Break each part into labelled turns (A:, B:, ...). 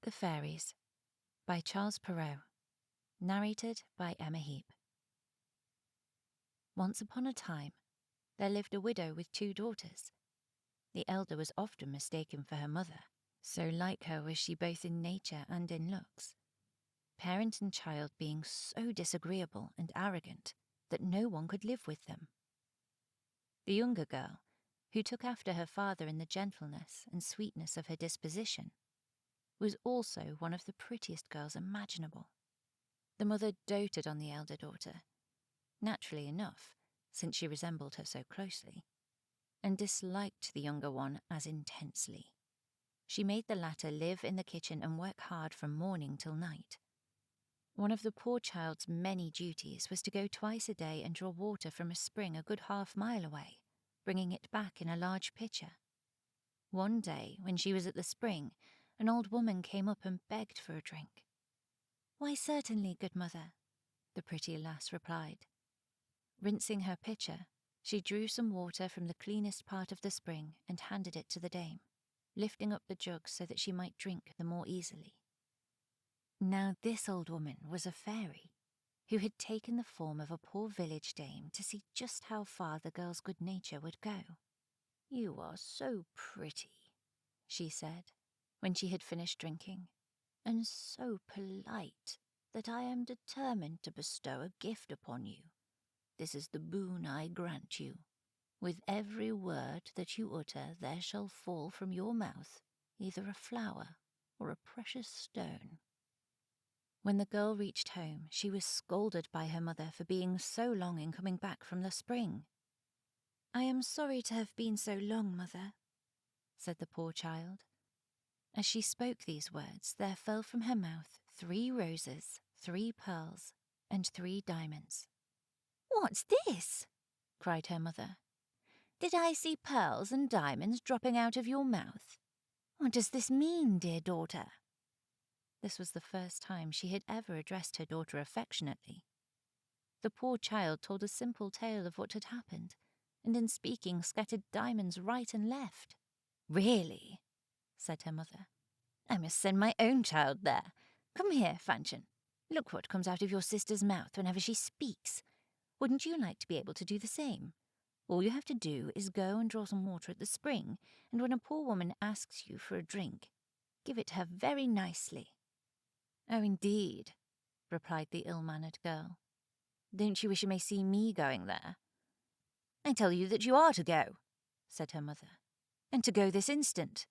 A: The Fairies by Charles Perrault. Narrated by Emma Heap. Once upon a time, there lived a widow with 2 daughters. The elder was often mistaken for her mother, so like her was she both in nature and in looks, parent and child being so disagreeable and arrogant that no one could live with them. The younger girl, who took after her father in the gentleness and sweetness of her disposition, was also one of the prettiest girls imaginable. The mother doted on the elder daughter, naturally enough, since she resembled her so closely, and disliked the younger one as intensely. She made the latter live in the kitchen and work hard from morning till night. One of the poor child's many duties was to go twice a day and draw water from a spring a good half-mile away, bringing it back in a large pitcher. One day, when she was at the spring, an old woman came up and begged for a drink. "Why, certainly, good mother," the pretty lass replied. Rinsing her pitcher, she drew some water from the cleanest part of the spring and handed it to the dame, lifting up the jug so that she might drink the more easily. Now this old woman was a fairy, who had taken the form of a poor village dame to see just how far the girl's good nature would go. "You are so pretty," she said, when she had finished drinking, "and so polite that I am determined to bestow a gift upon you. This is the boon I grant you. With every word that you utter there shall fall from your mouth either a flower or a precious stone." When the girl reached home, she was scolded by her mother for being so long in coming back from the spring. "I am sorry to have been so long, mother," said the poor child. As she spoke these words, there fell from her mouth 3 roses, 3 pearls, and 3 diamonds. "What's this?" cried her mother. "Did I see pearls and diamonds dropping out of your mouth? What does this mean, dear daughter?" This was the first time she had ever addressed her daughter affectionately. The poor child told a simple tale of what had happened, and in speaking scattered diamonds right and left. "Really?" said her mother. "I must send my own child there. Come here, Fanchen. Look what comes out of your sister's mouth whenever she speaks. Wouldn't you like to be able to do the same? All you have to do is go and draw some water at the spring, and when a poor woman asks you for a drink, give it her very nicely." "Oh, indeed," replied the ill-mannered girl. "Don't you wish you may see me going there?" "I tell you that you are to go," said her mother, "and to go this instant."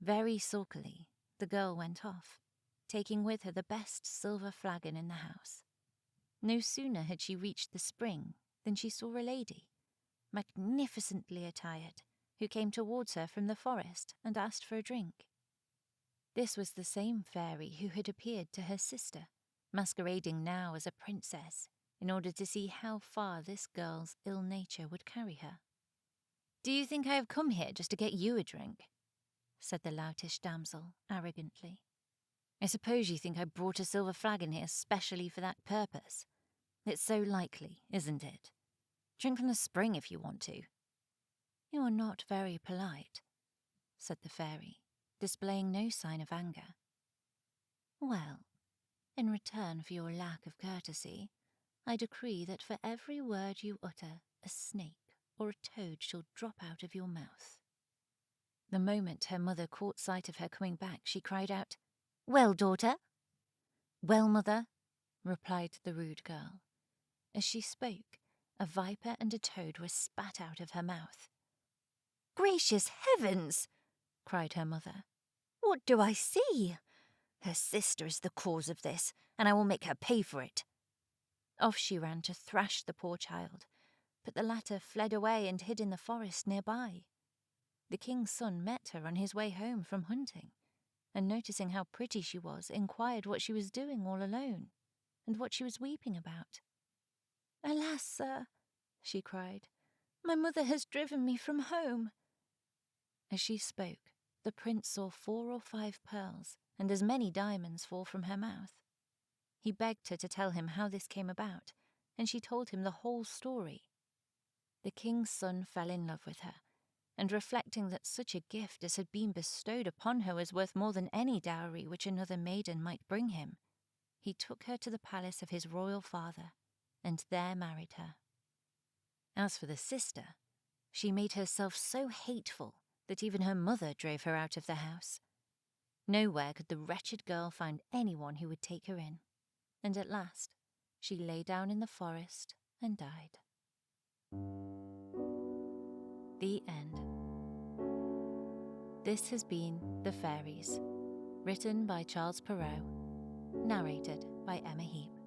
A: Very sulkily, the girl went off, taking with her the best silver flagon in the house. No sooner had she reached the spring than she saw a lady, magnificently attired, who came towards her from the forest and asked for a drink. This was the same fairy who had appeared to her sister, masquerading now as a princess, in order to see how far this girl's ill nature would carry her. "Do you think I have come here just to get you a drink?" said the loutish damsel arrogantly. "I suppose you think I brought a silver flagon here specially for that purpose. It's so likely, isn't it? Drink from the spring if you want to." "You are not very polite," said the fairy, displaying no sign of anger. "Well, in return for your lack of courtesy, I decree that for every word you utter, a snake or a toad shall drop out of your mouth." The moment her mother caught sight of her coming back, she cried out, "Well, daughter?" "Well, mother," replied the rude girl. As she spoke, a viper and a toad were spat out of her mouth. "Gracious heavens!" cried her mother. "What do I see? Her sister is the cause of this, and I will make her pay for it." Off she ran to thrash the poor child, but the latter fled away and hid in the forest nearby. The king's son met her on his way home from hunting, and noticing how pretty she was, inquired what she was doing all alone, and what she was weeping about. "Alas, sir," she cried, "my mother has driven me from home." As she spoke, the prince saw 4 or 5 pearls and as many diamonds fall from her mouth. He begged her to tell him how this came about, and she told him the whole story. The king's son fell in love with her, and reflecting that such a gift as had been bestowed upon her was worth more than any dowry which another maiden might bring him, he took her to the palace of his royal father, and there married her. As for the sister, she made herself so hateful that even her mother drove her out of the house. Nowhere could the wretched girl find anyone who would take her in, and at last she lay down in the forest and died. The end. This has been The Fairies, written by Charles Perrault, narrated by Emma Heap.